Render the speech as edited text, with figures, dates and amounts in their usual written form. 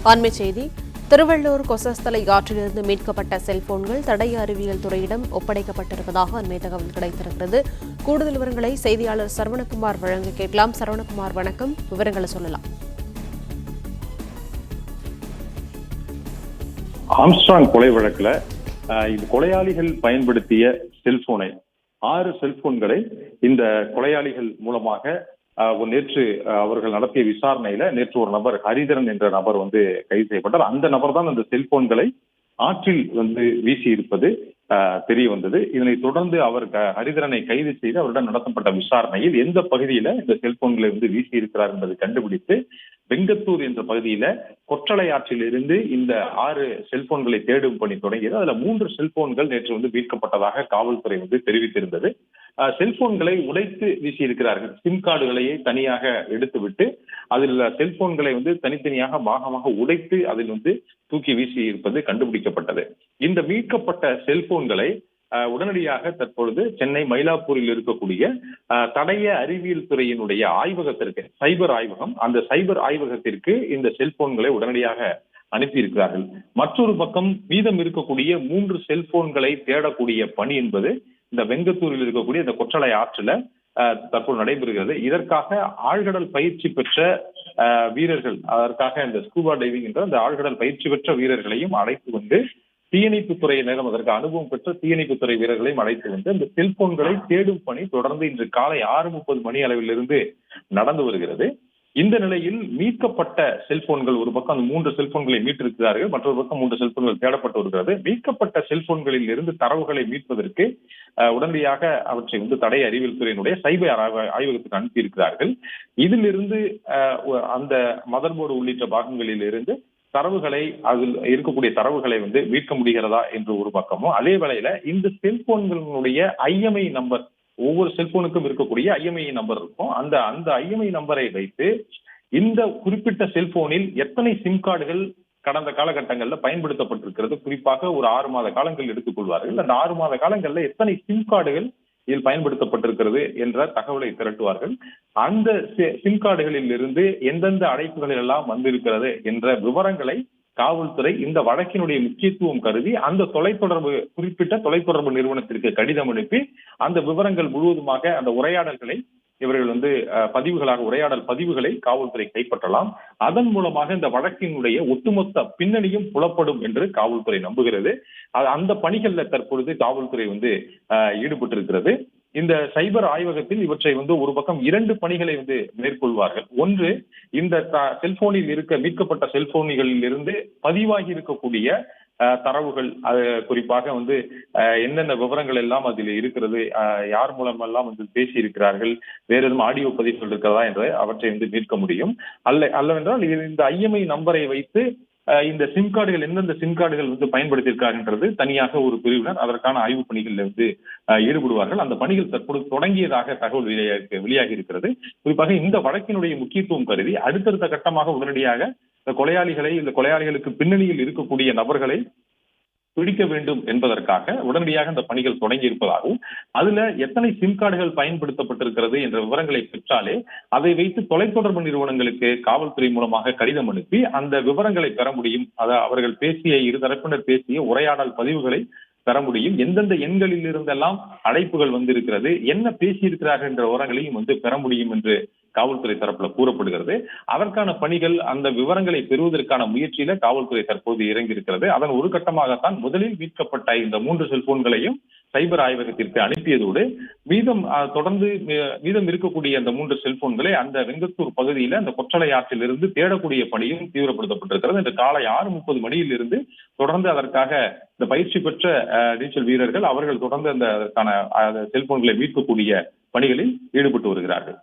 அண்மைச் செய்தி. திருவள்ளூர் கொசஸ்தலை ஆற்றிலிருந்து மீட்கப்பட்ட செல்போன்கள் தடய அறிவியல் துறையிடம் ஒப்படைக்கப்பட்டிருப்பதாக அண்மை தகவல் கிடைத்திருக்கிறது. கூடுதல் விவரங்களை செய்தியாளர் சரவணகுமார் வழங்க கேட்கலாம். சரவணகுமார், வணக்கம். விவரங்களை சொல்லலாம். ஆம்ஸ்ட்ராங் கொலை வழக்குல இது கொலையாளிகள் பயன்படுத்திய செல்போனை 6 செல்போன்களை இந்த கொலையாளிகள் மூலமாக நேற்று அவர்கள் நடத்திய விசாரணையில நேற்று ஒரு நபர் ஹரிதரன் என்ற நபர் கைது செய்யப்பட்டார். அந்த நபர் தான் அந்த செல்போன்களை ஆற்றில் வீசி இருப்பது தெரிய வந்தது. இதனை தொடர்ந்து அவர் ஹரிதரனை கைது செய்து அவரிடம் நடத்தப்பட்ட விசாரணையில் எந்த பகுதியில இந்த செல்போன்களை வீசி இருக்கிறார் என்பதை கண்டுபிடித்து வெங்கத்தூர் என்ற பகுதியில கொற்றலை ஆற்றில் இருந்து இந்த 6 செல்போன்களை தேடும் பணி தொடங்கியது. அதுல 3 செல்போன்கள் நேற்று மீட்கப்பட்டதாக காவல்துறை தெரிவித்திருந்தது. செல்போன்களை உடைத்து வீசி இருக்கிறார்கள். சிம் கார்டுகளையே தனியாக எடுத்துவிட்டு அதில் செல்போன்களை தனித்தனியாக பாகமாக உடைத்து அதில் தூக்கி வீசி இருப்பது கண்டுபிடிக்கப்பட்டது. இந்த மீட்கப்பட்ட செல்போன்களை உடனடியாக தற்பொழுது சென்னை மயிலாப்பூரில் இருக்கக்கூடிய தடய அறிவியல் துறையினுடைய ஆய்வகத்திற்கு, சைபர் ஆய்வகம், அந்த சைபர் ஆய்வகத்திற்கு இந்த செல்போன்களை உடனடியாக அனுப்பியிருக்கிறார்கள். மற்றொரு பக்கம் மீதம் இருக்கக்கூடிய 3 செல்போன்களை தேடக்கூடிய பணி என்பது இந்த வெங்கத்தூரில் இருக்கக்கூடிய இந்த கொற்றலை ஆற்றில தற்போது நடைபெறுகிறது. இதற்காக ஆழ்கடல் பயிற்சி பெற்ற வீரர்கள், அதற்காக இந்த ஸ்கூபா டைவிங் என்ற அந்த ஆழ்கடல் பயிற்சி பெற்ற வீரர்களையும் அழைத்து தீயணைப்பு துறையினரும் அதற்கு அனுபவம் பெற்ற தீயணைப்பு துறை வீரர்களையும் அழைத்து இந்த செல்போன்களை தேடும் பணி தொடர்ந்து இன்று காலை 6:30 மணி அளவிலிருந்து நடந்து வருகிறது. இந்த நிலையில் மீட்கப்பட்ட செல்போன்கள், ஒரு பக்கம் அந்த 3 செல்போன்களை மீட்டிருக்கிறார்கள், மற்றொரு பக்கம் 3 செல்போன்கள் தேடப்பட்டு வருகிறது. மீட்கப்பட்ட செல்போன்களில் இருந்து தரவுகளை மீட்பதற்கு உடனடியாக அவற்றை தடய அறிவியல் துறையினுடைய சைபர் ஆய்வகத்துக்கு அனுப்பியிருக்கிறார்கள். இதிலிருந்து அந்த மதர்போர்டு உள்ளிட்ட பாகங்களில் இருந்து தரவுகளை, அதில் இருக்கக்கூடிய தரவுகளை மீட்க முடிகிறதா என்று ஒரு பக்கமும், அதே வேளையில இந்த செல்போன்களுடைய IMEI நம்பர், ஒவ்வொரு செல்போனுக்கும் இருக்கக்கூடிய IMEI நம்பர் இருக்கும். அந்த IMEI நம்பரை வைத்து இந்த குறிப்பிட்ட செல்போனில் எத்தனை சிம் கார்டுகள் கடந்த காலகட்டங்களில் பயன்படுத்தப்பட்டிருக்கிறது, குறிப்பாக ஒரு 6 மாத காலங்கள் எடுத்துக்கொள்வார்கள். அந்த 6 மாத காலங்களில் எத்தனை சிம் கார்டுகள் இதில் பயன்படுத்தப்பட்டிருக்கிறது என்ற தகவலை திரட்டுவார்கள். அந்த சிம் கார்டுகளில் இருந்து எந்தெந்த அழைப்புகளில் எல்லாம் வந்திருக்கிறது என்ற விவரங்களை காவல்துறை இந்த வழக்கினுடைய முக்கியத்துவம் கருதி அந்த குறிப்பிட்ட தொலைத்தொடர்பு நிறுவனத்திற்கு கடிதம் அனுப்பி அந்த விவரங்கள் முழுவதுமாக அந்த உரையாடல்களை இவர்கள் உரையாடல் பதிவுகளை காவல்துறை கைப்பற்றலாம். அதன் மூலமாக இந்த வழக்கினுடைய ஒட்டுமொத்த பின்னணியும் புலப்படும் என்று காவல்துறை நம்புகிறது. அந்த பணிகள்ல தற்பொழுது காவல்துறை ஈடுபட்டிருக்கிறது. இந்த சைபர் ஆய்வகத்தில் இவற்றை ஒரு பக்கம் 2 பணிகளை மேற்கொள்வார்கள். ஒன்று, இந்த செல்போனில் மீட்கப்பட்ட செல்போன்களில் இருந்து பதிவாகி இருக்கக்கூடிய தரவுகள், குறிப்பாக என்னென்ன விவரங்கள் எல்லாம் அதில் இருக்கிறது, யார் மூலமெல்லாம் பேசி இருக்கிறார்கள், வேற எதுவும் ஆடியோ பதிவுகள் இருக்கிறதா என்று அவற்றை மீட்க முடியும். அல்லவென்றால் இந்த IMEI நம்பரை வைத்து இந்த சிம் கார்டுகள், எந்தெந்த சிம் கார்டுகள் பயன்படுத்தியிருக்காருன்றது தனியாக ஒரு பிரிவினர் அதற்கான ஆய்வு பணிகளில் ஈடுபடுவார்கள். அந்த பணிகள் தற்பொழுது தொடங்கியதாக தகவல் வெளியாகி இருக்கிறது. குறிப்பாக இந்த வழக்கினுடைய முக்கியத்துவம் கருதி அடுத்தடுத்த கட்டமாக உடனடியாக இந்த கொலையாளிகளுக்கு பின்னணியில் இருக்கக்கூடிய நபர்களை பிடிக்க வேண்டும் என்பதற்காக உடனடியாக இந்த பணிகள் தொடங்கி இருப்பதாகவும், அதுல எத்தனை சிம் கார்டுகள் பயன்படுத்தப்பட்டிருக்கிறது என்ற விவரங்களை பெற்றாலே அதை வைத்து தொலைத்தொடர்பு நிறுவனங்களுக்கு காவல்துறை மூலமாக கடிதம் அனுப்பி அந்த விவரங்களை பெற முடியும். அவர்கள் இருதரப்பினர் பேசிய உரையாடல் பதிவுகளை பெற முடியும். எந்தெந்த எண்களில் இருந்தெல்லாம் அழைப்புகள் வந்திருக்கிறது, என்ன பேசியிருக்கிறார்கள் என்ற விவரங்களையும் பெற முடியும் என்று காவல்துறை தரப்புல கூறப்படுகிறது. அதற்கான பணிகள், அந்த விவரங்களை பெறுவதற்கான முயற்சியில காவல்துறை தற்போது இறங்கியிருக்கிறது. அதன் ஒரு கட்டமாகத்தான் முதலில் மீட்கப்பட்ட இந்த 3 செல்போன்களையும் சைபர் ஆய்வகத்திற்கு அனுப்பியதோடு தொடர்ந்து மீதம் இருக்கக்கூடிய அந்த 3 செல்போன்களை அந்த வெங்கத்தூர் பகுதியில அந்த கொற்றலை ஆற்றில் இருந்து தேடக்கூடிய பணியும் தீவிரப்படுத்தப்பட்டிருக்கிறது. இந்த காலை 6:30 மணியில் இருந்து தொடர்ந்து அதற்காக இந்த பயிற்சி பெற்ற நீச்சல் வீரர்கள் அவர்கள் தொடர்ந்து அதற்கான செல்போன்களை மீட்கக்கூடிய பணிகளில் ஈடுபட்டு வருகிறார்கள்.